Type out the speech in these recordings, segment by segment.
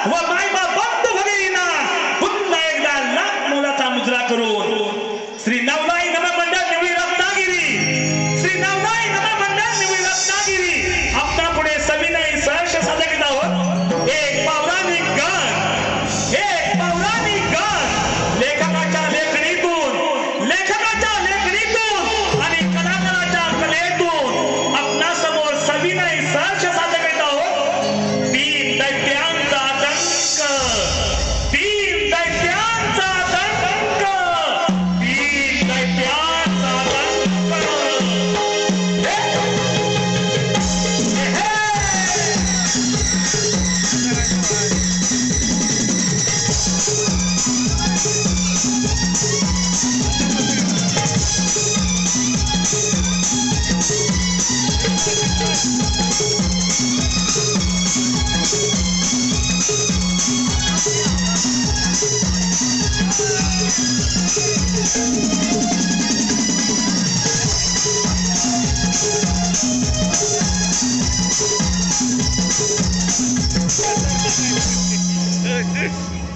व मायबा बंद भगिनींना पुन्हा एकदा लाख मोलाचा मुजरा करून श्री नवलाई नम मंडळ निवळी रत्नागिरी, श्री नवलाई नम मंडळ निवळी रत्नागिरी आपल्या पुढे सविनय सहर्ष सादर करीत आहोत एक पौराणिक गान, एक पौराणिक गान लेखकाच्या लेखनीतून आणि कलाकाराच्या कलेतून आपल्या समोर सविनय सहर्ष सादर करीत आहोत तीन दैत्यांचा आतंक, तीन दैत्यांचा आतंक, तीन दैत्यांचा आतंक।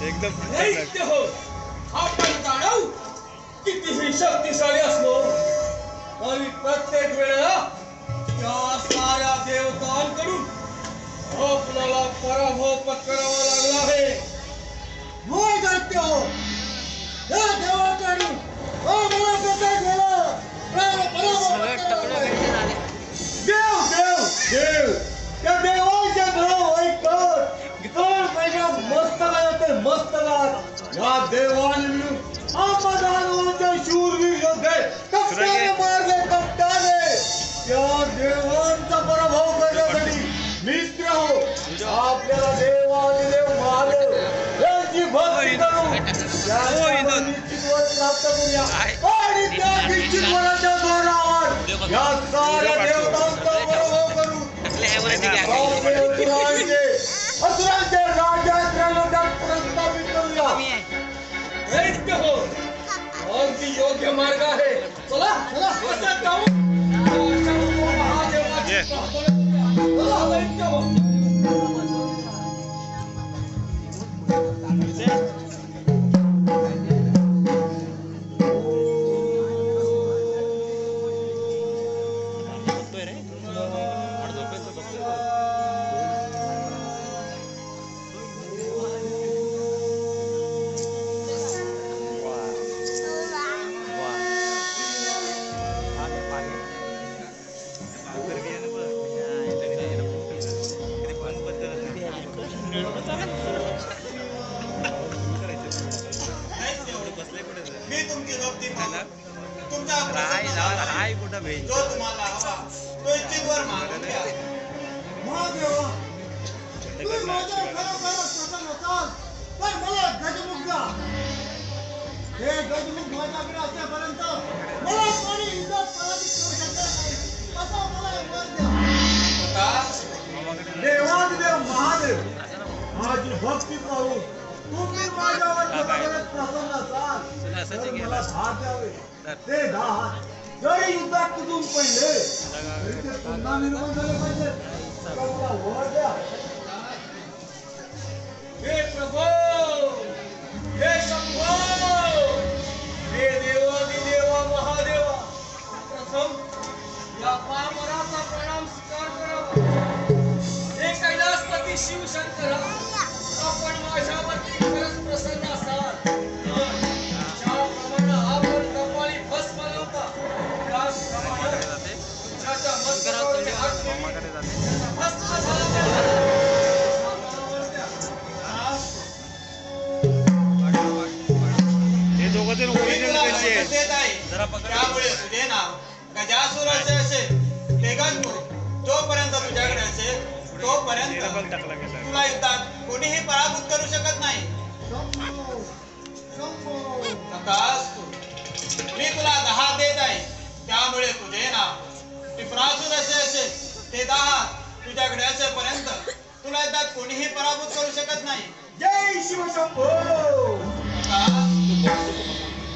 एकदम दैत्य हो आपण जाणव कितीही शक्तिशाली असलो तरी प्रत्येक वेळेला त्या साऱ्या देवतांकडून आपल्याला पराभव पत्करावा लागला आहे। होय दैत्य हो, या देवाकडून मला प्रत्येक वेळेला पराभव पत्करावा लागला। देव देव देव त्या देवाच्या नाव ऐकत माझ्या मस्तकात मस्तकात या देवाने मिळून आम्हाला शूरवीर योद्धे कप्ताने मारले कप्ताने त्या देवांचा पराभव करण्यासाठी मित्र हो आपल्याला देवाने देव महादेव यांची भक्ती करू त्या निश्चित वर प्राप्त करूया आणि त्या निश्चित वराच्या जोरावर या साऱ्या देवतांचा पराभव करू असुरांचे राजा प्रस्थापित करूया। दैत्य हो अगदी योग्य मार्ग आहे, चला चला असं जाऊ महादेवाची चला दैत्य हो। देवादेव महादेव माझी भक्ती पाहून तुम्ही माझ्यावर प्रसन्न असाल तर मला हात द्यावे ते 10 हात जरी युद्धात तुटून पडले तरी ते पुन्हा निर्माण झाले पाहिजे मला वर द्या। हे प्रभू हे शंभो हे देवा महादेवा प्रथम या पामराचा प्रणाम स्वीकार करावा। हे कैलासपती शिवशंकरा आपण माझ्यावरती खरंच प्रसन्न असाल ज्याप्रमाणे आपण कपाळी भस्म लावता त्याचप्रमाणे तुमच्या मस्तकावरती हात ठेवून भस्म झाला हे दोघं जण ओरिजिनल कसे जरा पकड त्यामुळे तुझे नाव गजासुराचे असेल तेगनपुरी जोपर्यंत तुझ्याकडे असेल तोपर्यंत तुला युद्धात कोणीही पराभूत करू शकत नाही। मी तुला 10 देत आहे त्यामुळे तुझे नाव टिपरासुर असेल ते 10 तुझ्याकडे असेपर्यंत तुला युद्धात कोणीही पराभूत करू शकत नाही। जय शिवशंभो।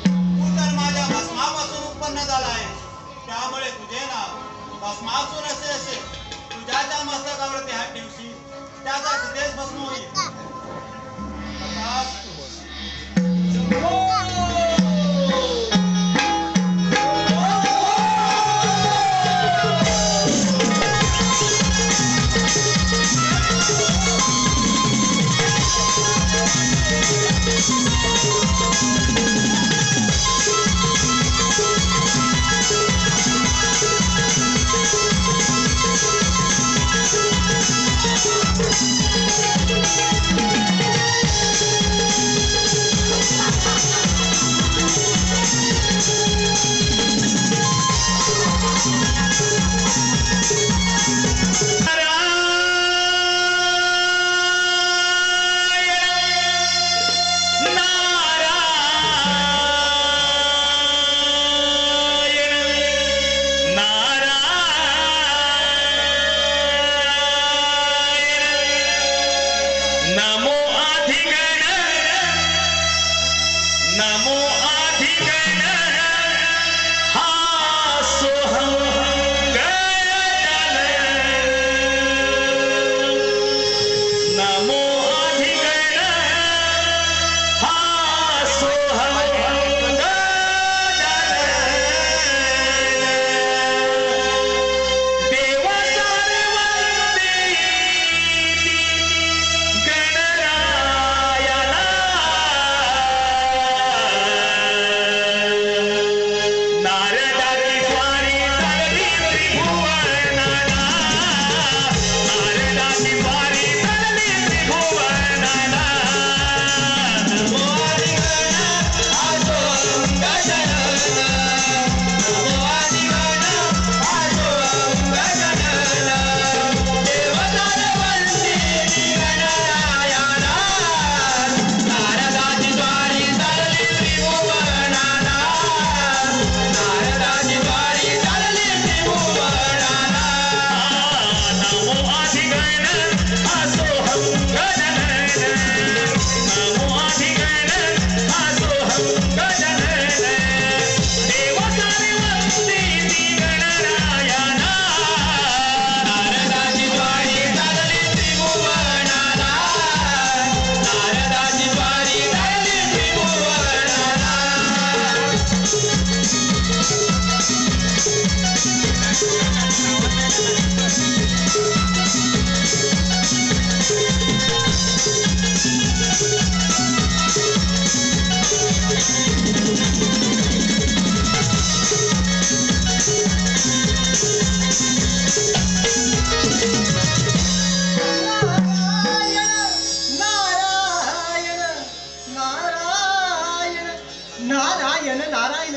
तू तर माझ्या भस्मापासून उत्पन्न झाला आहे त्यामुळे तुझे नाव भस्मासुर असेल तुझ्या त्या मस्तकावरती हात ठेवशील त्याचा तिथेच भस्म होईल। नमो अधिगण नमो अधिगण हा सोहम गण नमो अधिगण हा सोहम गण देव सर्वंती गणरायाला नारदाची स्वारी चालली त्रिभुवनाला नारदाची स्वारी चालली त्रिभुवनाला नमो अधिगण हा सोहम गण नमो अधिगण हा सोहम गण देव सर्वंती गणरायाला नारदाची स्वारी चालली त्रिभुवनाला नारदाची स्वारी चालली त्रिभुवनाला नमो अधिगण हा सोहम गण नमो अधिगण हा सोहम गण देव सर्वंती गणरायाला नारदाची स्वारी चालली त्रिभुवनाला नारदाची स्वारी चालली त्रिभुवनाला नारायण नारायण नारायण नारायण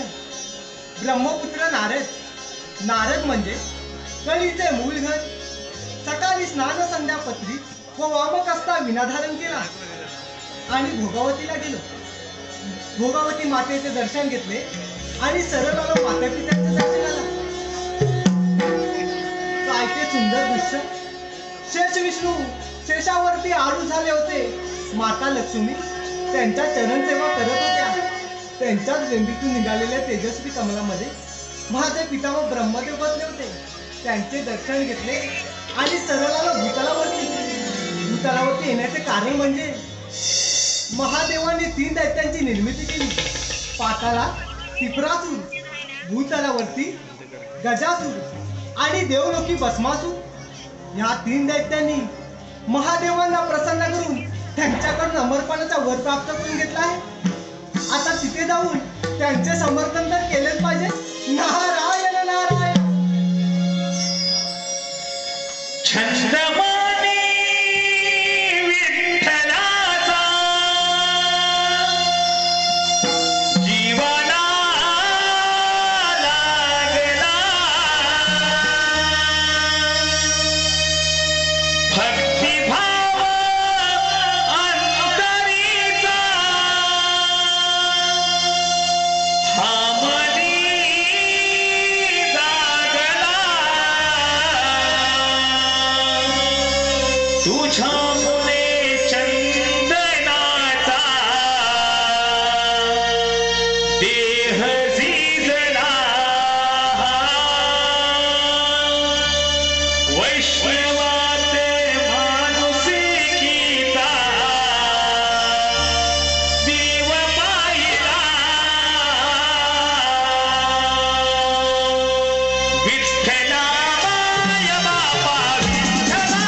ब्रह्मपुत्र नारद नारद म्हणजे कळीचे मूलघर सकाळी स्नान संध्या पत्री व वामक असता विनाधारण केला आणि भोगावतीला गेलो भोगावती मातेचे दर्शन घेतले आणि सरळ आलो माता पित्याच्या दर्शनाला काय ते सुंदर दृश्य शेष विष्णू शेषावरती आरूढ झाले होते माता लक्ष्मी त्यांच्या चरण सेवा करत होत्या त्यांच्याच वेंबीतून निघालेल्या तेजस्वी कमलामध्ये महादेव पितामह ब्रह्मदेव बसले होते त्यांचे दर्शन घेतले आणि सरळ आलो भूतलावरती येण्याचे कारण म्हणजे महादेवाने 3 दैत्यांची निर्मिती केली पाताला त्रिपुरासूर भूतलावरती गजासूर आणि देवलोकी भस्मासूर ह्या 3 दैत्यांनी महादेवांना प्रसन्न करून त्यांच्याकडून अमरपणाचा वर प्राप्त करून घेतला आहे आता तिथे जाऊन त्यांचे समर्थन तर केलेच पाहिजे नारायण नारायण छंदमानी विठ्ठलाचा जीवना लागला भक्तिभाव अंतरीचा हा मनी जागला तुझ्या मुले चंदनाचा देह झिजला वैष्णवाते माणुसकीचा देव पाहिला विठ्ठला माय बापा विठ्ठला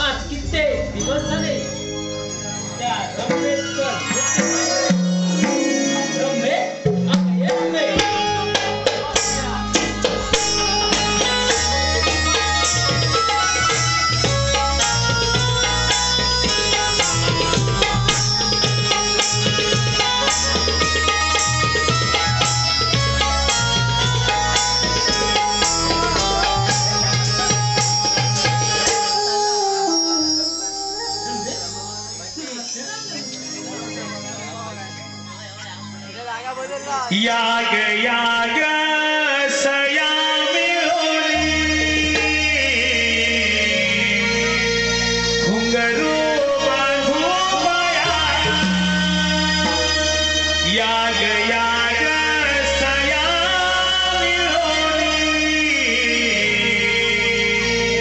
आज किती दिवस झाले त्या याग याग सया मिळोनी घुंगरू बांधू माया याग याग सया मिळोनी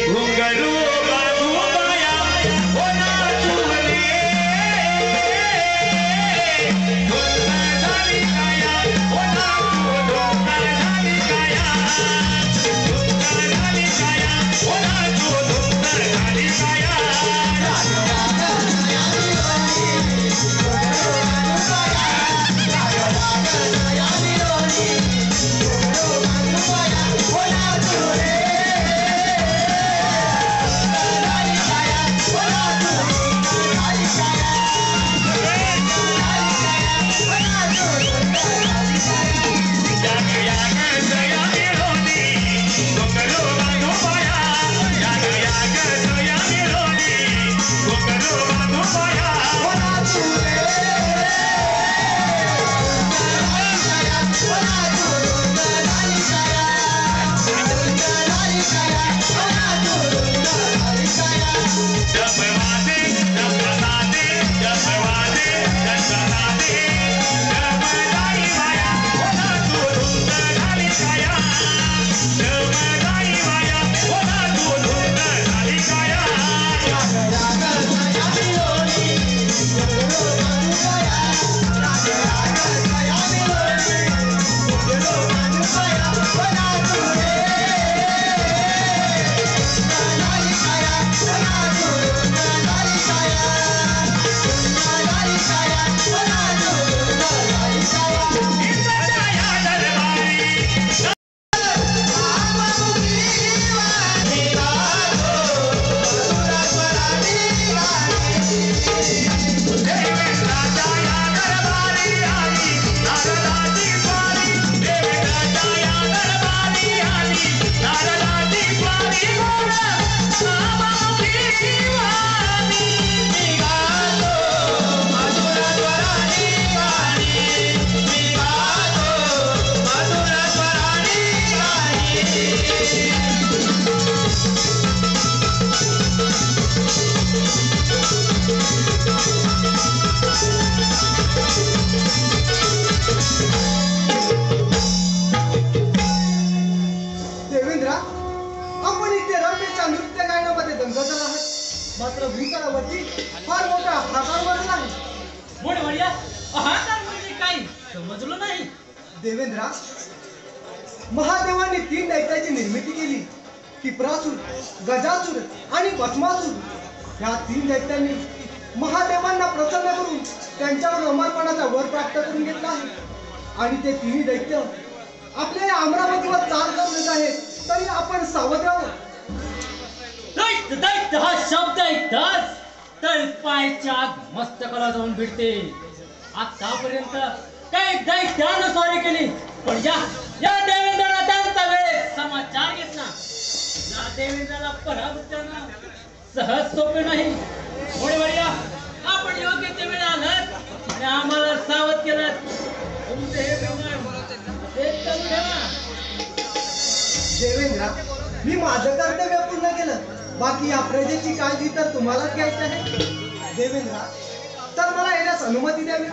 घुंगरू बांधू माया होना तुमले झाली काया होना आपण इथे रमेशच्या नृत्य गायनामध्ये दंगल आहात, मात्र भूतलावरती फार मोठा हाकार बनला आहे. मोडवडिया हाकार म्हणजे काही समजलं नाही. देवेंद्रा, महादेवांनी 3 दैत्याची निर्मिती केली. टिपरासूर, गजासूर आणि भस्मासूर. या 3 दैत्यांनी महादेवांना प्रसन्न करून त्यांच्यावर अमरपणाचा वर प्राप्त करून घेतला आहे. आणि ते 3 दैत्य आपल्या या अमरावतीवर चाल करत आहेत. तरी आपण सावध राहावं. दैत्य दैत्य हा शब्द ऐकताच तर पायच्या मस्तकाला जाऊन भिडते. आतापर्यंत काही दैत्यानं स्वारी केली, पण या देवेंद्राला त्यांचा वेळ समाचार घेतला. या देवेंद्राला पराभूत करणं सहज सोपे नाही. मोडवडिया, आपण योग्य ते वेळ आलात आणि आम्हाला सावध केलं. तुमचे हे चालू ठेवा. देवेंद्रा, मी माझं कर्तव्य पूर्ण केलं. बाकी या प्रजेची काळजी तर तुम्हालाच घ्यायची आहे. देवेंद्रा, तर मला येण्यास अनुमती द्यावी.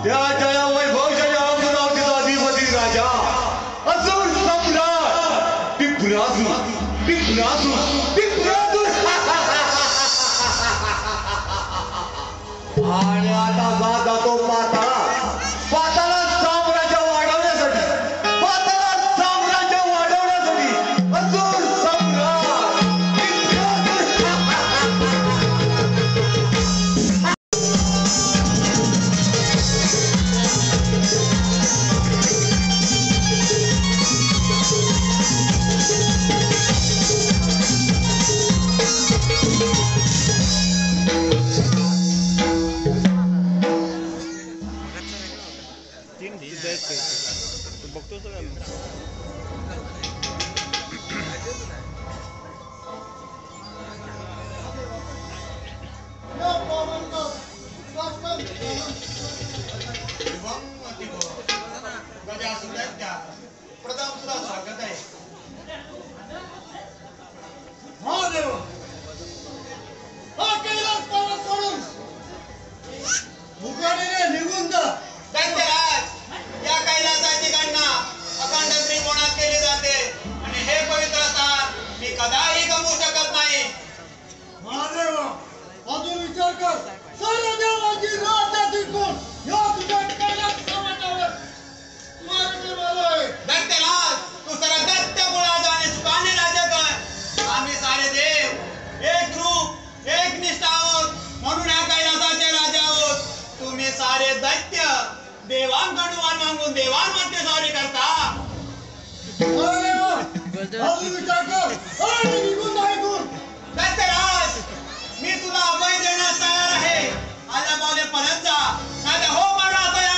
त्या जया वैभवशाली अमरावतीचा अधिपती राजा असुर सम्राट पिपरासुर आणि आता जातो पाताळात साम्राज्य वाढवण्यासाठी असुर सम्राट बघतो सगळं प्रथम तुला स्वागत आहे निघून जा या कैलासाची गणना अखंड त्रिकोणात केली जाते आणि हे पवित्र स्थान मी कदाही गमवू शकत नाही. महादेव अजून विचार कर सर्व देवाची राज्याची कोण या तुझ्या कैलास पर्वतावर दैत्यराज तू सर्व दैत्य मुळात आणि सुखाने राज्य कर. आम्ही सारे देव एक रूप एक निष्ठा आहोत म्हणून या कैलासाचे राजा आहोत. तुम्ही सारे दैत्य देवांकडून वर मागून देवांमध्ये स्वारी करता. अजून विचार कर निघून जा इथून. दैत्यराज मी तुला अभय देण्यास तयार आहे. आल्या पावले परत जा नाहीतर हो मारा तयार.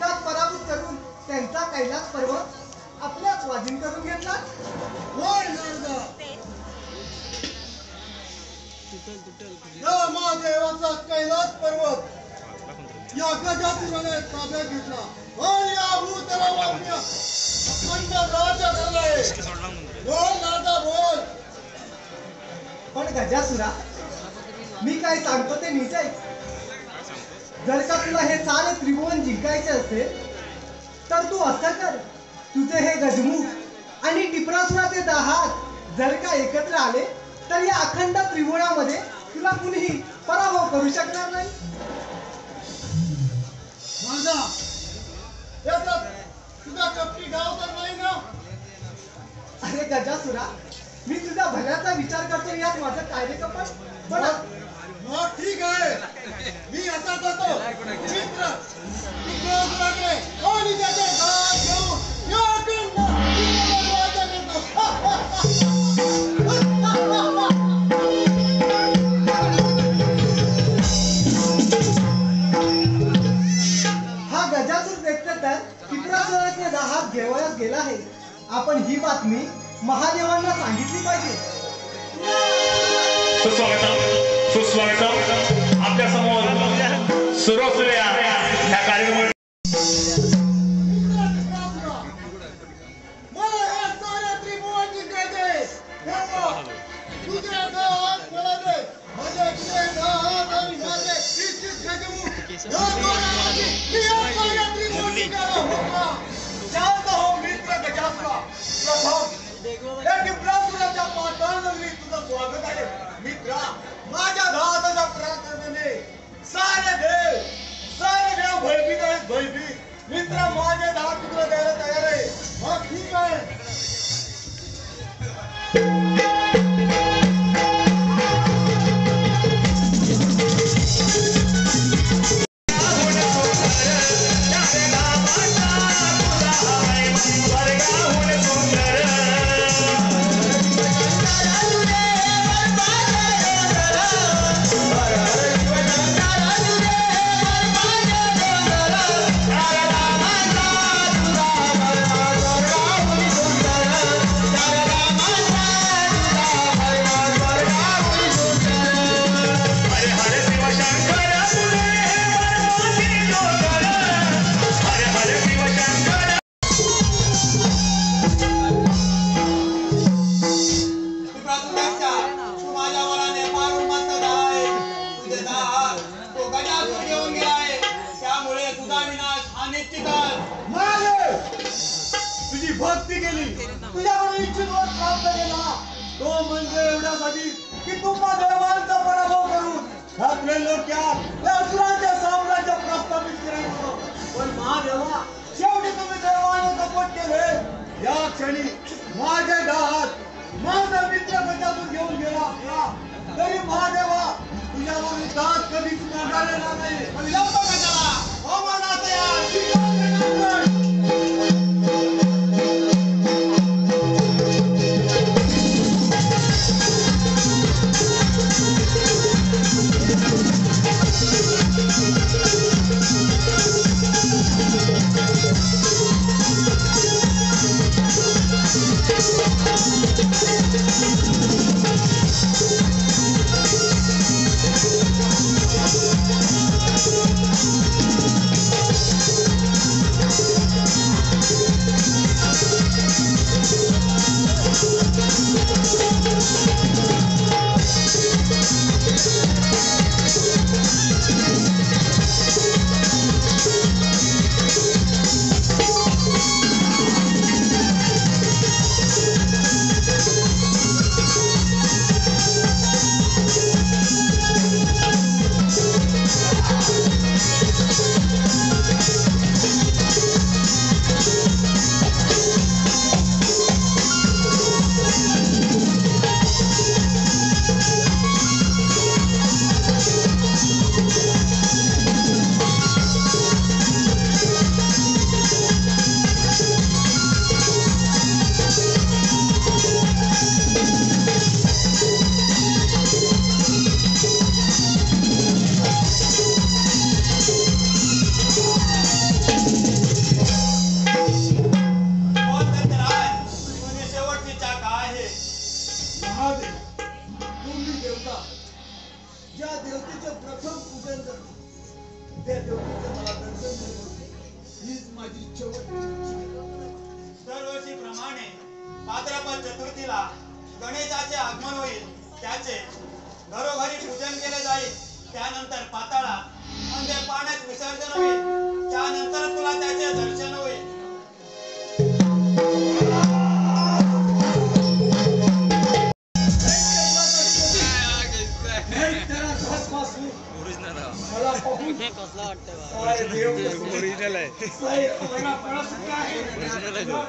युद्धात पराभूत करून त्यांचा कैलास पर्वत आपल्या स्वाधीन करून घेतला. होय नारदा, या महादेवाचा कैलास पर्वत या गजासुराने ताब्यात घेतला आणि या भूतलावर अखंड राज्य झालंय. बोल नारदा बोल. पण गजासुरा, मी काय सांगतो ते नीट ऐक. जर का तुला हे सारे त्रिभुवन जिंकायचे असेल तर तू असं कर, तुझे हे गजमुख आणि टिपरासुराचे 10 हात जर का एकत्र आले तर या अखंड त्रिभुवनामध्ये तुला कुणीही पराभव करू शकणार नाही. माझा याचा तुझा कपटी गाव तर नाही ना? अरे गजासुरा, मी तुझ्या भल्याचा विचार करतो यात माझं काय रे कपट. पण मग ठीक आहे, मी आता जातो मित्र टिपरासुराकडे आणि त्याचे हात घेऊन या अखंड त्रिभुवनावर राज्य करतो. हा गजासूर देखील तर टिपरासुराचे 10 हात घेवयास गेला आहे. आपण ही बातमी महादेवांना सांगितली पाहिजे. सुस्वागतम आपल्या समोर सुरू असलेल्या ह्या कार्यक्रमात मला हे सारे त्रिभुवन जिंकायचे. तेव्हा तुझे 10 हात मला दे. म्हणजे तुझे 10 हात आणि माझे 30 गजमुख या दोघांमध्ये मी या साऱ्या त्रिभुवन जिंकायला होता. शांत हो मित्र गजासुरा. प्रथम या टिपरासुराच्या पाताळनगरीत तुझं स्वागत आहे. मित्रा, माझ्या 10 हाताच्या प्रार्थनेने सारे देव भयभीत आहेत, भयभीत. मित्रा, माझे 10 तुला द्यायला तयार आहे. मग ठीक आहे. तुझी भक्ती केली, तुझ्याकडे इच्छित वर प्राप्त केला, तो म्हणजे एवढ्यासाठी की तू महादेवांचा पराभव करून ठाकरे लोक्यात या असुरांचे साम्राज्य प्रस्थापित करायचं. पण महादेवा, शेवटी तुम्ही देवाने कपट केले. या क्षणी माझे 10 हात माझा मित्र गजासूर घेऊन गेला असला तरी महादेवा तुझ्यावर दात कधीच मागायला नाही. पण लवकर कशाला अवमानाचे Thank you. भाद्रपद चतुर्थीला गणेशाचे आगमन होईल. त्याचे घरोघरी पूजन केले जाईल. त्यानंतर पाताळात म्हणजे पाण्यात विसर्जन होईल. त्यानंतर तुला त्याचे दर्शन होईल. मला पाहून कसला वाटतं काय देव ओरिजिनल आहे. मला कळत नाही. ओरिजिनल आहे तो.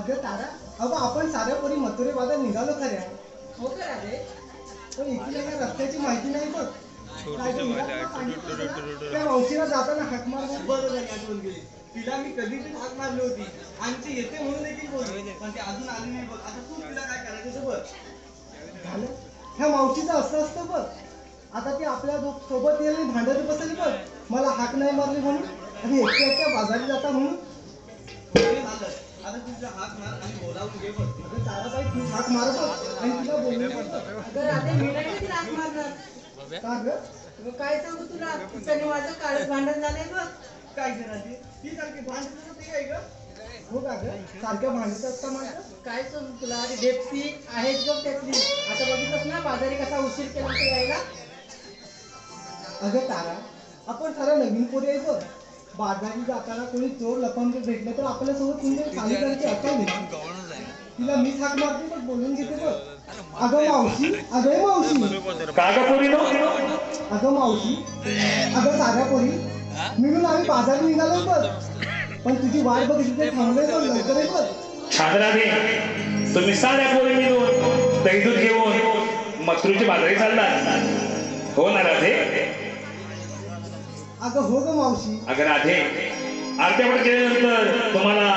अगं तारा, अगं आपण साऱ्या पोरी मथुरे बाजार निघालो खऱ्या. हो का रे? पण इथल्या या रस्त्याची माहिती नाही बघ. काय ते हिला तुला सांगितलं ना? त्या मावशीला जाताना हाक मार. बरं झाली आठवण गेली. तिला मी कधीच हाक मारली होती आणि ती येते म्हणून देखील बोलली, पण ती अजून आली नाही बघ. आता तू तिला काय करायचं ते बघ. झालं ह्या मावशीचं असं असतं बघ. आता ती आपल्या सोबत येईल भांडत बसेल बघ, मला हाक नाही मारली म्हणून आणि एकट्या एकट्या बाजारी जाता म्हणून. हे झालं. आता तू तिला हाक मार आणि बोलावून घे बघ. अगं ताराबाई तू हाक मारत बघ आणि तिला बोलू बघ. अगं राधे, मी नाही तिला हाक मारणार. का गं? मग काय सांगू तुला, तिचं माझं काळच भांडण झालंय बघ. काय करायची ती सारखी भांडत होती काय ग? हो का गं? सारख्या भांडत असता माझं. काय सांगू तुला, ती डेप्सी आहेच बघ त्यातली. आता बघितलंस ना बाजारी कसा उशीर केला ते यायला. अगं तारा, आपण सारा नवीन पोरी आहे बघ. बाजारी जाताना कोणी चोर लपंग भेटलं तर आपल्यासोबत कुणी चालू करायची अक्कल नाही. तिला मी हाक मारते बघ, बोलून घेते बघ. अगं मावशी, अगं मावशी, का ग पोरीनो? अगं मावशी, अगं साऱ्या पोरी मिळून आम्ही बाजारात निघालो बघ. पण तुझी वाट बघितली तर थांबलोय बघ, लवकर आहे बघ. छान राधे, तुम्ही साऱ्या पोरी मिळून दही दूध घेऊन मथुरेची बाजारी चालणार हो ना राधे? अगं हो ग मावशी. अगं राधे, आरत्यावर केल्यानंतर तुम्हाला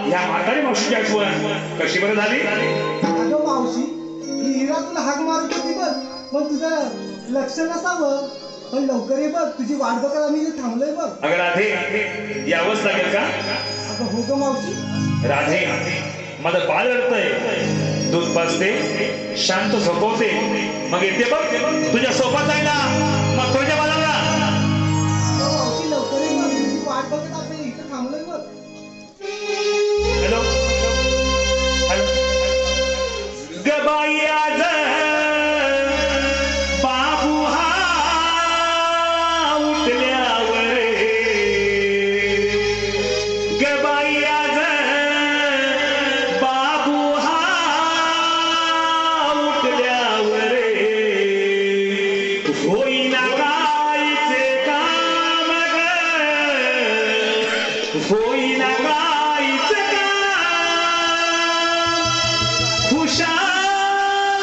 ह्या म्हातारी मावशीची आठवण कशी बरं झाली? अगं मावशी, ही हिरा तुला हाक मारत होती बघ, पण तुझं लक्ष नसावं. पण लवकर ये बघ, तुझी वाट बघत आम्ही इथे थांबलोय बघ. अगं राधे, यावंच लागेल का? अगं हो ग मावशी. राधे, माझं बाळ रडतंय, दूध पाजते, शांत झोपवते, मग येते बघ तुझ्या सोबत जायला मग तुझ्या बाळाला. अगं मावशी लवकर ये बघ, तुझी वाट बघत आपण इथे थांबलोय बघ. हॅलो हॅलो, गबाई आज बाबू हा उठल्यावर, गबाई आज बाबू हा उठल्यावर, होईना कायचे काम ग, होईना कायचे काम, खुशाल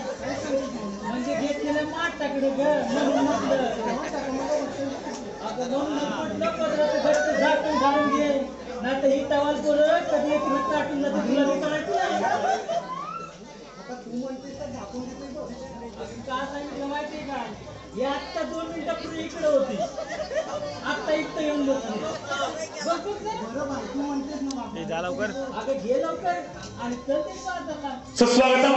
म्हणजे घेतलेलं माठ टाकडे म्हणून म्हटलं अगं म्हणून म्हटलं पदराचं घरचं झाकून घालून घे नाही तर ही टवाल पोरं कधी एक रक्त टाकून जाते तुला विचारायचं नाही. आता तू म्हणतेस तर झाकून देतोय बघ. का सांगितलं माहितीये का हे आत्ता 2 मिनिटापूर्वी इकडे होती आत्ता इथं येऊन बसली बघ बरं भाई तू म्हणतेस ना बाबा. जा लवकर. अगं घे लवकर आणि चल ते बाजारला. सुस्वागतम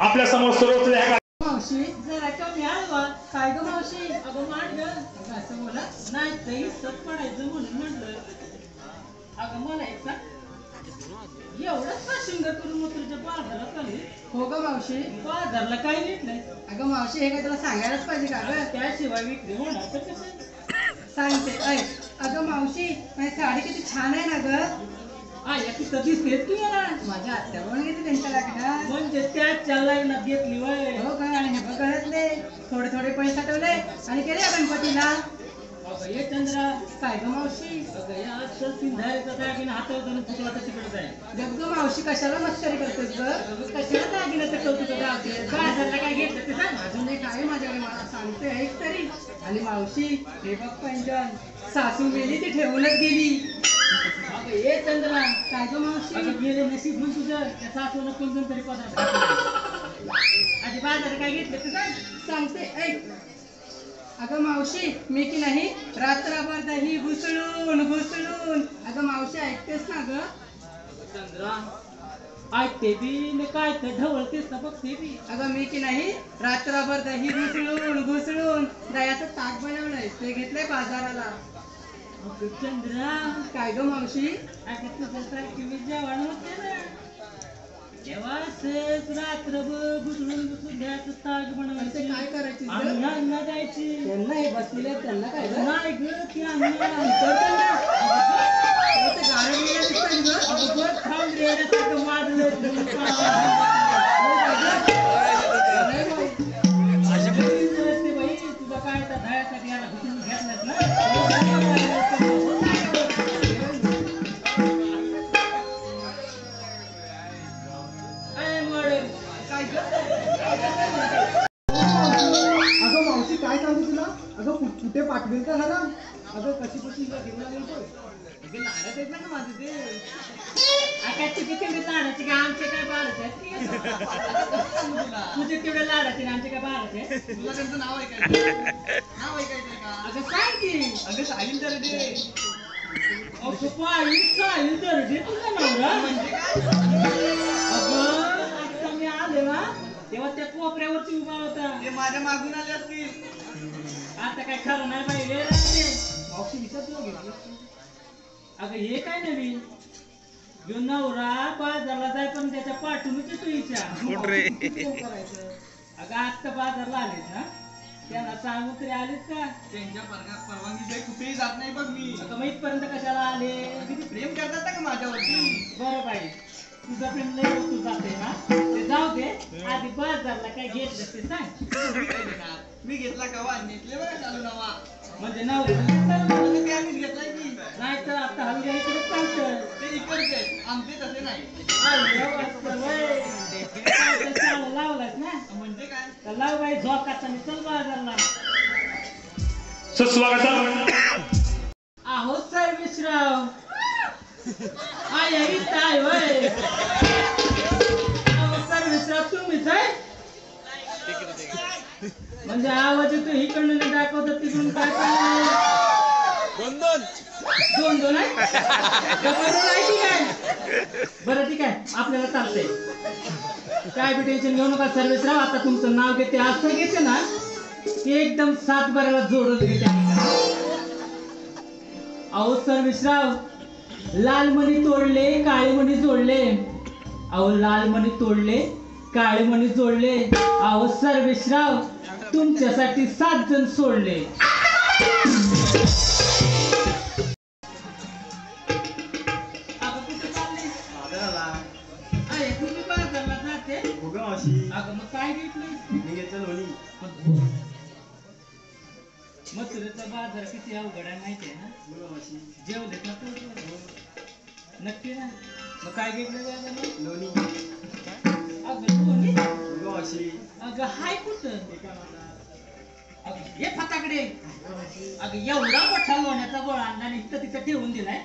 आपल्या समोर सर्वच मावशी जरा कमी हलवा. काय ग मावशी? अगं मान ग. अगं असं बोला नाही तरी सत पडायचं म्हणून म्हटलं. अगं मला एक सांग एवढंच पाशिंग करून मग तुझ्या बाजारात आली. हो ग मावशी. बाजारला काही नीट नाही. अगं मावशी हे काय तुला सांगायलाच पाहिजे का ग? त्याशिवाय विक्री होणार तर कसं? सांगते ऐक. अगं मावशी माझी साडी किती छान आहे ना ग. या की कधीच घेत की मला माझ्या आत्या म्हणून घेते त्यांच्या लग्नात. म्हणजे त्याच्या लग्नात घेतली वय. हो ग आणि हे बघतले थोडे थोडे पैसे साठवले आणि केले या गणपतीला. अगं ये चंद्रा. काय ग मावशी? अगं या आजकाल सिंधाऱ्याचा दागिना हातावर धरून फुटला तर तिकडे जाय. जग ग मावशी कशाला मस्करी करतेस ग? कशाला दागिन्याचं कौतुक गावते? बाजारला काय घेतलं ते सांग. अजून एक आहे माझ्याकडे मला सांगते ऐक तरी. आणि मावशी हे बघ पैंजण सासू मेली ती ठेवूनच गेली. अगं ये चंद्रा. काय ग मावशी? अगं गेले नशीब म्हणून तुझं त्या सासूला कोणतं तरी पदार्थ आधी बाजार काय घेतलं ते सांग. सांगते ऐक. अगं मावशी मी की नाही रात्रभर दही घुसळून घुसळून. अगं मावशी ऐकतेस ना ग? चंद्रा ऐकते बी मी काय तर ढवळतेस ना बघते बी. अगं मी की नाही रात्रभर दही घुसळून घुसळून दह्याचं ताक बनवलंय ते घेतलंय बाजाराला. अगं चंद्रा काय ग मावशी? अगं तुझ्यासारखी मी जेवण होते ना जेव्हा असेच रात्रभर घुसळून घुसळून द्यायचं ताक ते बनवायचं काय करायची ग? आणि ह्यांना द्यायची. त्यांना हे बसलेले आहेत, त्यांना काय ग? नाही ग ती आणली ते गारं बिरं दिसतात ग? अगं थांब रे त्यासारखं मारलं नाही बाई. बाई तुझा काय त्या दह्यासाठी याला घुसून घेतलास ना. अगं मावशी काय सांगू तुला? अगं कुठे पाठवेल का ना? अगं कशी कशी घेऊन येतोय. लाडत आहेत ना माझे ते. काय चुकीचे मी लाडाचे काय आमचे काय बाळाचे आहेत. तुझे तेवढे लाडाचे ना आमचे काय बाळाचे आहेत. तुला त्यांचं नाव ऐकायचं नाव ऐकायचंय का? अगं काय की अगं साहिल तर दे. अगं पाहिजे साहिल दर्जे तुझा नवरा म्हणजे काय? अगं आता मी आले आले ना तेव्हा त्या कोपऱ्यावरती उभा होता. ते माझ्या मागून आले असतील. आता काय खरं नाही बाई रे राजे. मावशी विचार तुला घेतलं अगं हे काय नवीन यो नवरा बाजारला जाय पण त्याच्या पाठवूनच येतो हिच्या. करायचं अगं आत्ता बाजारला आलेत ना त्यांना सांगून तरी आलेत का? त्यांच्या परवानगी कुठेही जात नाही बघ मी. अगं मग इथपर्यंत कशाला आले? किती प्रेम करतात ना का माझ्यावरती. बरं बाई तुझं प्रेम लय वस्तू जाते ना ते जाऊ दे. आधी बाजारला काय घेतलं ते सांग. मी घेतला कवा नेकले बघा चालू नवा. म्हणजे नवरा ते आम्हीच घेतलाय की. नाही तर आता हल्ली इकडे चालतं. ते इकडचे आमचे तसे नाही. लावलास ना म्हणजे काय. तर लाव बाई झोकाचा मी चल बाजारला. सुस्वागतम. आहो सर विश्राव आई काय वय अहो सर विश्राव तुम्हीच आहे म्हणजे आवाज येतो इकडनं नाही दाखवतात तिकडून काय दोन दोन आहे ठीक आहे. बरं ठीक आहे आपल्याला चालतंय काय बी टेन्शन घेऊ नका सर्विसराव. आता तुमचं नाव घेते असं घेते ना की एकदम 7 बाराला जोडून घेते. अहो सर्विसराव लाल मणी तोडले काळे मणी जोडले. अहो लाल मणी तोडले काळे मणी जोडले. अहो सर्विसराव तुमच्यासाठी 7 जण सोडले. अगं मग काय घेतलं? मथुरेचा बाजार किती अवघड आहे माहितीये ना? जेवलेत ना तू? नक्की ना? मग काय घेतलं लोणी? अगं लोणी? अगं हाय कुठं? अगं हे फटाकडे. अगं एवढा मोठा लोण्याचा गोळा आणला आणि इथं तिथं ठेवून दिलाय.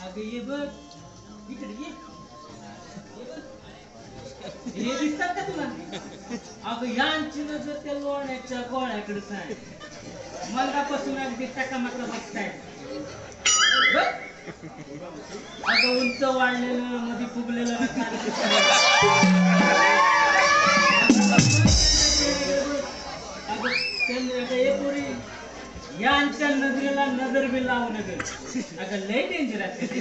अगं ये बघ इकडे ये. हे दिसतात का तुला? अगं यांची नजर त्या लोण्याच्या गोळ्याकडेच आहे. मलगापासून अगदी टकामका बघताय. अगं उंच वाढलेलं मध्ये फुगलेलं यांच्या नजरेला नजर बी लावू नगर. अगं लय डेंजर आहे.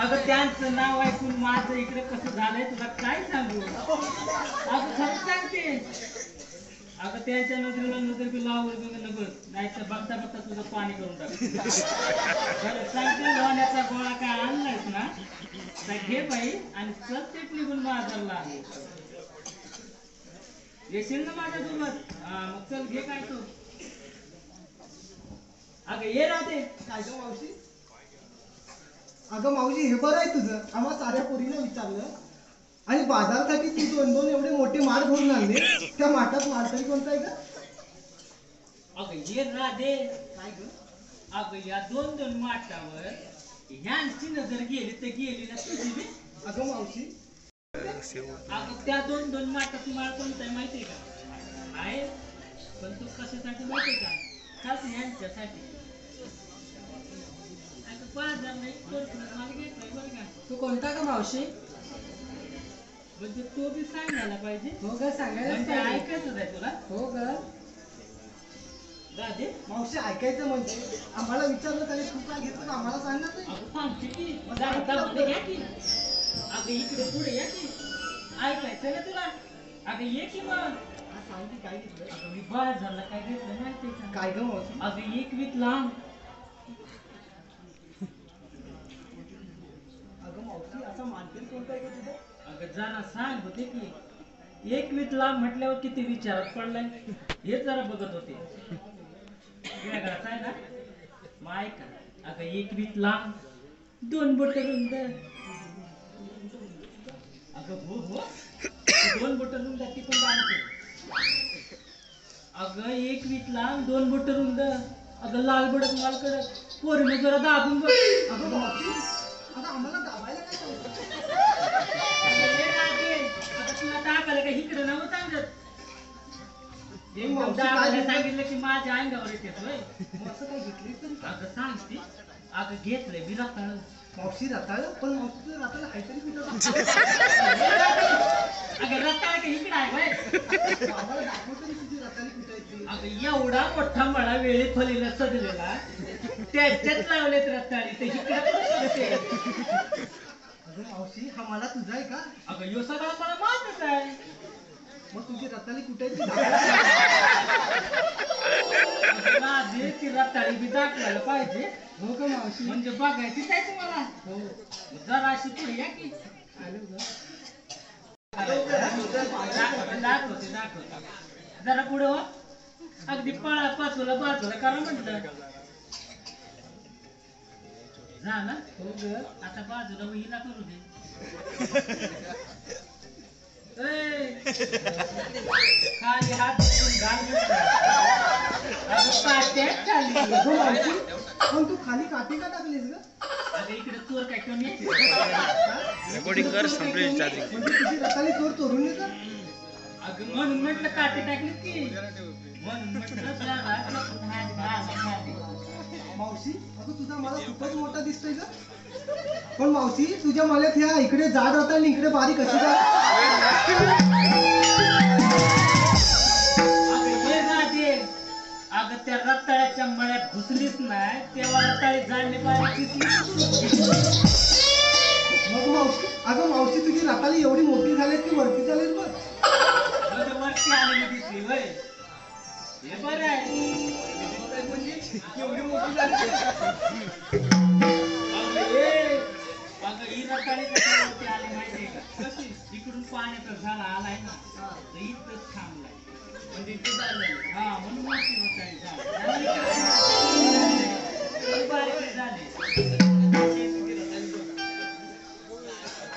अगं त्यांचं नाव ऐकून माझं इकडे कसं झालंय तुला काय सांगू. अगं खरं सांगते. अगं त्यांच्या नजरेला नजर बी लावू नगर नाही तर बघता बघता तुझं पाणी करून टाक. सांगते लोण्याचा गोळा काय आणलायस ना तर घे बाई आणि प्रत्येक निघून बाजारला आहे. येशील ना माझ्यासोबत? मग चल घे काय तू. अगं ये राहते. काय गं मावशी? अगं मावशी हे बरं आहे तुझं. आम्हा साऱ्या पोरीनं विचारलं आणि बाजारासाठी तू 2-2 एवढे मोठे माठ भरून आणले. त्या माठात माल तरी कोणता आहे का? अगं ये राधे. काय ग? अगं या 2-2 माठावर ह्यांची नजर गेली तर गेली ना तुझी बी. अगं मावशी अगं त्या 2-2 माठात माळ कोणता आहे माहितीये का? आहे पण तू कशासाठी माहितीये का? खास ह्यांच्यासाठी. अगं बाजार नाही माल घेतलाय बरं का. तू कोणता का मावशी? म्हणजे तो बी सांगायला पाहिजे. हो ग सांगायला म्हणजे ऐकायचं आहे तुला. हो ग राधे मावशी ऐकायचं म्हणजे आम्हाला विचारलं तरी तू काय घेतलं आम्हाला सांगणार नाही. अगं सांगते की जरा मध्ये घ्या की. अगं इकडे पुढे या की. ऐकायचं ना तुला. अगं ये की मग. हा, सांग की काय घेतलं? अगं मी बाजारला काय घेतलं माहितीये का? काय ग मावशी? अगं एक वीत लांब. अगं मावशी असा मानतील कोणता आहे का तुझं? अगं जरा सांग होते की एक वीत लांब म्हटल्यावर किती विचारात पडलाय हे जरा बघत होते. वेगळाच आहे ना मग ऐका. अगं एक वीत लांब 2 बोट रुंद. अगं हो 2 बोट रुंद ती पण बांधते. अगं एक वीत लांब 2 बोट रुंद. अगं लाल बडक लाल कडक पोरीने जरा दाबून बघ. अगं मावशी आता आम्हाला दाबायला काय सांगतो? आता तुला टाकायला काय इकडे नव्हतं सांगत. एकदम मावशी काय दाबायला घेतलं? सांगितलं की माझ्या अंगावर येते होय. मग असं काय घेतली तरी? अगं सांगते. अगं घेतलंय बिला काढ. मावशी रताळ पण मावशी तुझं रताळ काहीतरी पिठं अगं रताळ का इकडे आहे बाय आम्हाला दाखव तरी तुझी रताळी पिठायची. अगं एवढा मोठा मळा वेळेत फलीला सजलेला त्याच्यात लावलेत रताळी ते इकडे अगं मावशी हा मला तुझा आहे का? अगं यो सगळा मला माहितच आहे. मग तुझी रताळी कुठे आहे ती आधी ती रताळी बी दाखवायला पाहिजे. हो का मावशी? म्हणजे बघायचीच आहे तुम्हाला. हो. जरा अशी पुढे या की आलो ग. दाखवते जरा पुढे हो. अगदी पाचूला करा म्हटलं झालं. हो ग. आता बाजूला वहीला करू दे. खाली हात घाल खाली. अगं मावशी पण तू खाली काठी का टाकलीस ग? अगं इकडे चोर काय कमी आहे? रेकॉर्डिंग कर संपली चार्जिंग. म्हणजे तुझी रताळी चोर चोरून येतात? अगं म्हणून म्हटलं काटे टाकली की म्हणून म्हटलं मावशी अगं तुझा मला खूपच मोठा दिसतोय ग. पण मावशी तुझ्या मल्यात ह्या इकडे जाड होता आणि इकडे बारीक कशी काय? अगं हे राहते. अगं त्या रताळ्याच्या मळ्यात घुसलीच नाही तेव्हा रताळी जाणली बारीक दिसली. मग मावशी अगं मावशी तुझी रताळी एवढी मोठी झाली की वरती चालेल बघ. म्हणजे वरती आलेली दिसली वय. हे बरं आहे. एवढी मोठी झाली अगं ही रताळी कशावरती आली माहितीये का? कशी इकडून पाण्याचा झाला आलाय ना तर इथंच थांबलाय. म्हणजे इथं झालं हा म्हणून मोठी रताळी झाली. बारीक झाली.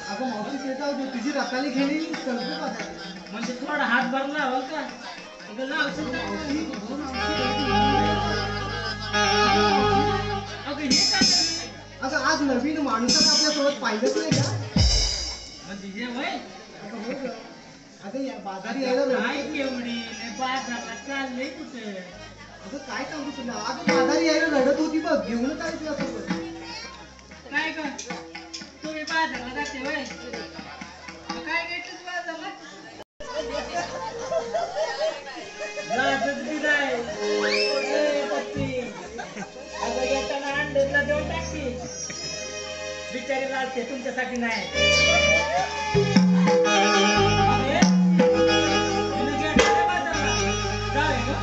अगं मावशी ते जाऊ दे तुझी रताळी घेणे कल्पना बघायला. म्हणजे थोडा हात भरला हो का? अगं लावशील का? अगं हे काय करते? अगं आज नवीन माणसाला आपल्यासोबत पाहिलंच नाही का? म्हणजे हे वय अगं हो ग. अगं या बाजारी यायला काय रडत- केवढी लय बाजारला चाललंय कुठे? अगं काय सांगू तुला अगं बाजारी यायला रडत होती बघ घेऊन काय तुझ्यासोबत. काय ग तुम्ही बाजारला जाते वय? मग काय घ्यायचं बाजारला? लाजच बी नाही. ए, पत्ती. अगं येताना अंड्याला देऊन टाकते. बिचारी लाजते तुमच्यासाठी नाही. अरे, हिनं घ्या टाका बाजारला. जाऊया का?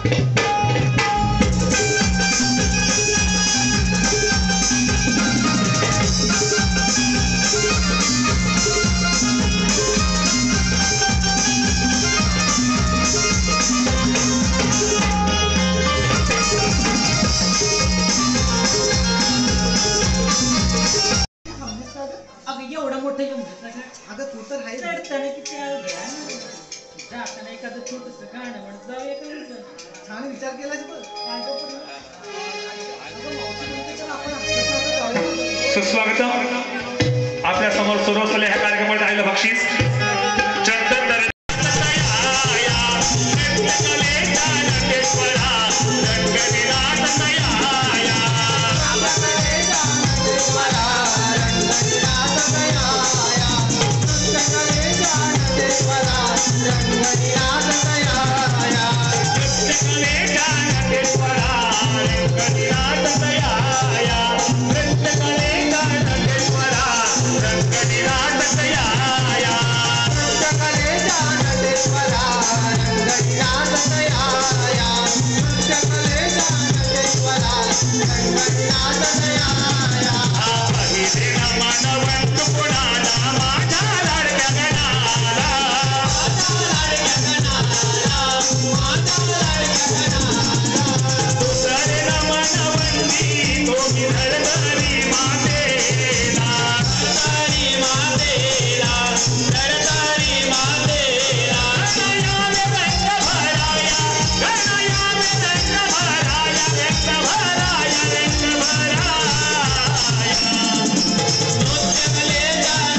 थांबलीस का गं? अगं एवढं मोठं येऊन घेतलं अगं तू तर आहे चढताना किती अवघड आहे ना. जाताना एखादं छोटस गाणं म्हणत जाऊया का म्हणतं. छान विचार केलास बघ. अगं मावशी म्हणते तर आपण आपल्यासारखं जाऊया. सुस्वागतम. आपल्या समोर सुरू असलेल्या ह्या कार्यक्रमात आलेलं बक्षीस चंदन दरे ले जा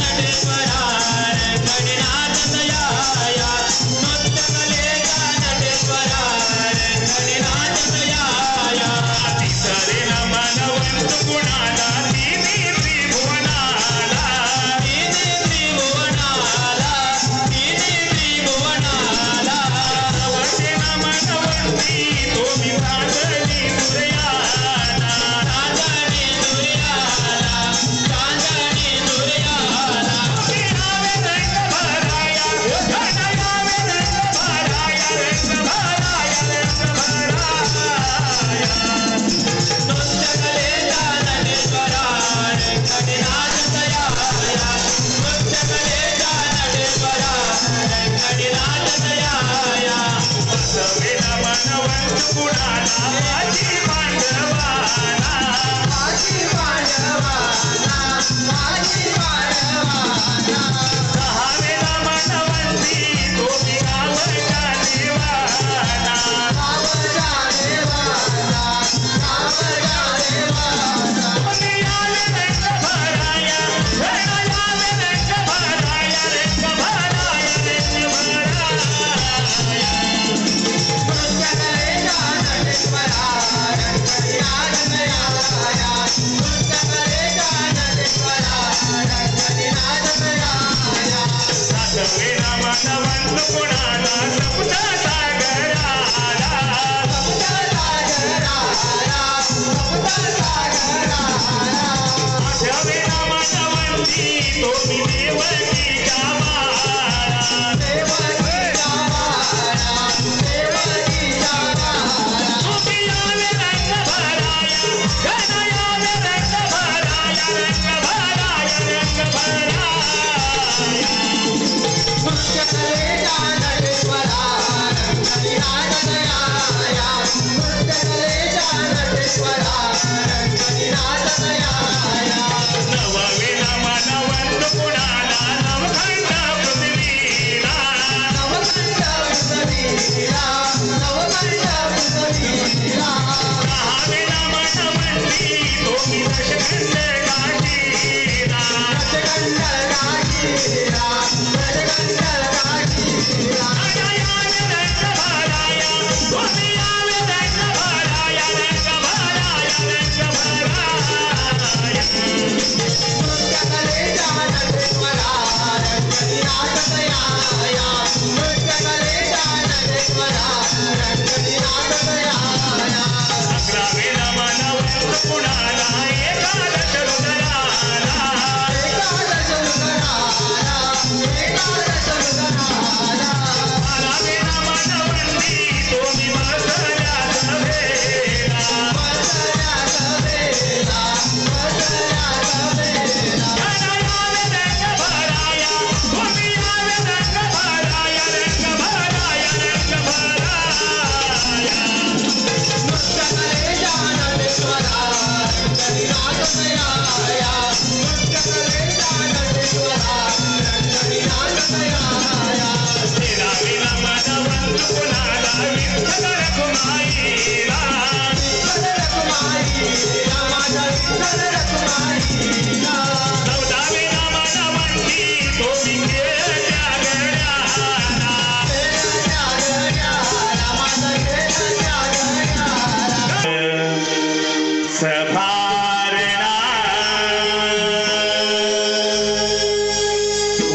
सभारणा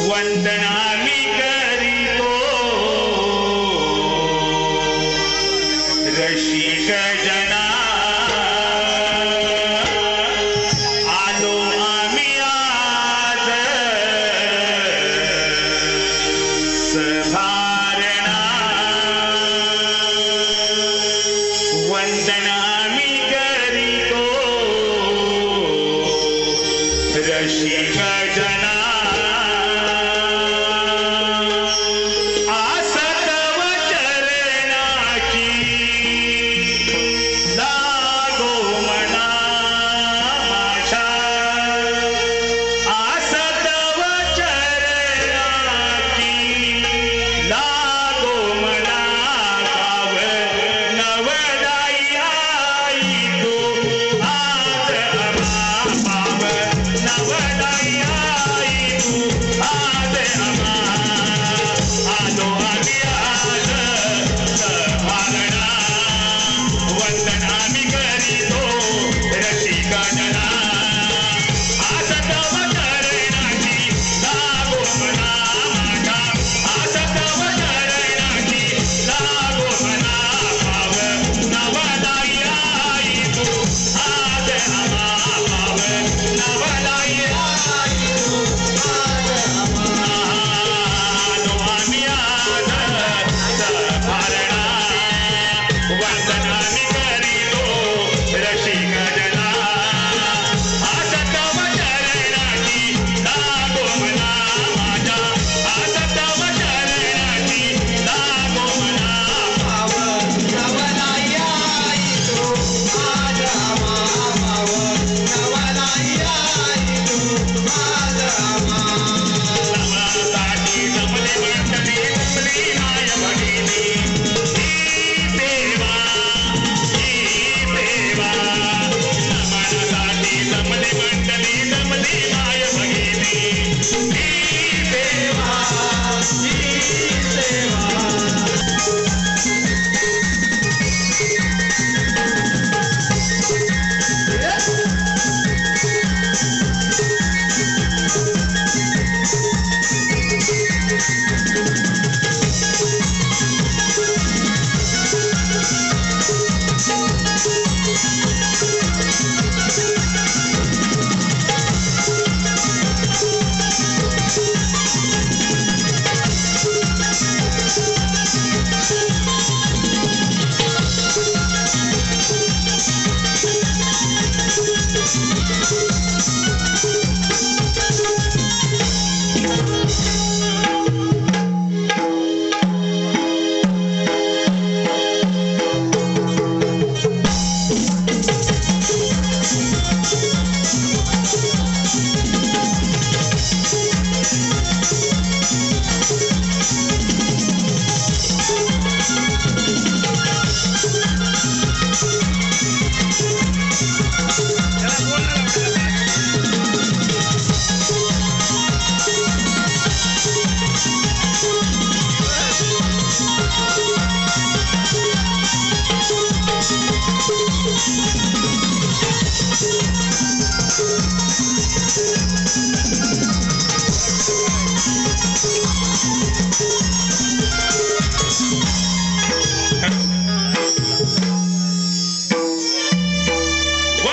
वंदना मी करीतो रसिक जना आलो आम्ही आज सभारणा वंदना मी करीतो रसिक जना आसतव चरणाची लागो मना माझ्या आसतव चरणाची लागो मना गाव नवदाई आई तू आज आम्हा पाव नवदाई आई तू आज आम्हा आलो आम्ही आज सभारणा वंदना मी करीतो रसिक जना आसतव चरणाची लागो मना माझ्या आसतव चरणाची लागो मना पाव नवदाई आई तू आज आम्हा पाव नवदाई आई तू आज आम्हा आलो आम्ही आज सभारणा वंदना मी करीतो रसिक जना आसतव चरणाची लागो मना माझ्या आसतव चरणाची लागो मना पाव नवदाई आई तू आज आम्हा पाव नवदाई आई तू आज आम्हा नवसाठी जमले मंडळी जमली माय भगिनी ही देवा नमनासाठी जमले मंडळी जमली माय भगिनी ही देवा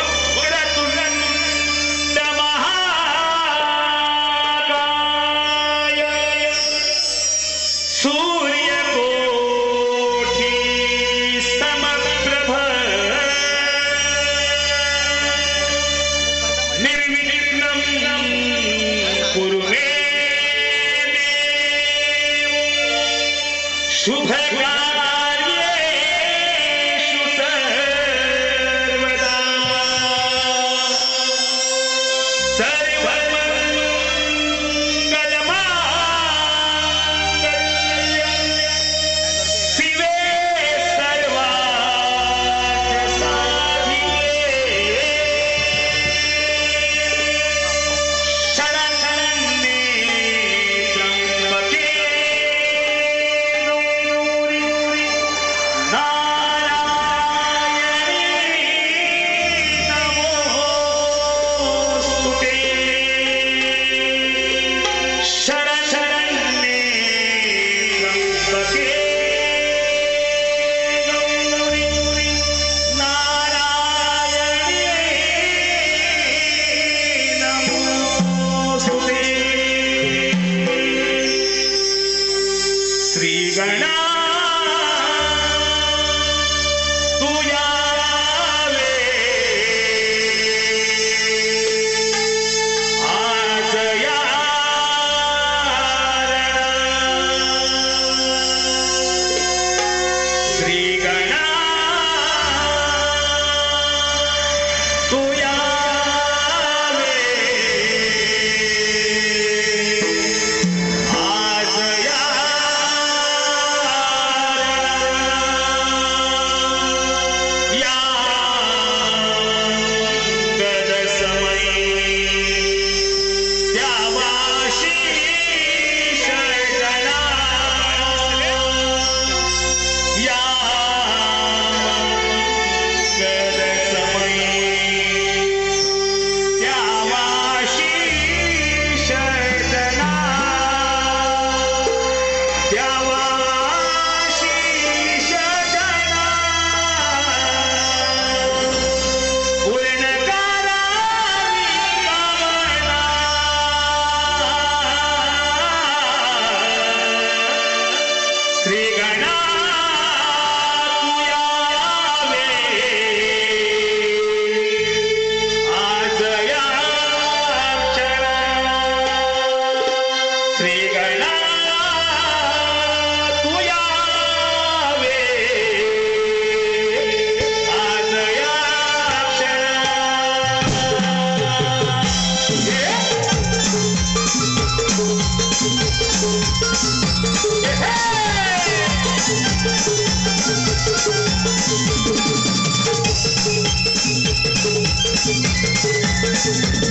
वक्रतुंड महाकाय सूर्यकोटि समप्रभ निर्विघ्नं सगळा मन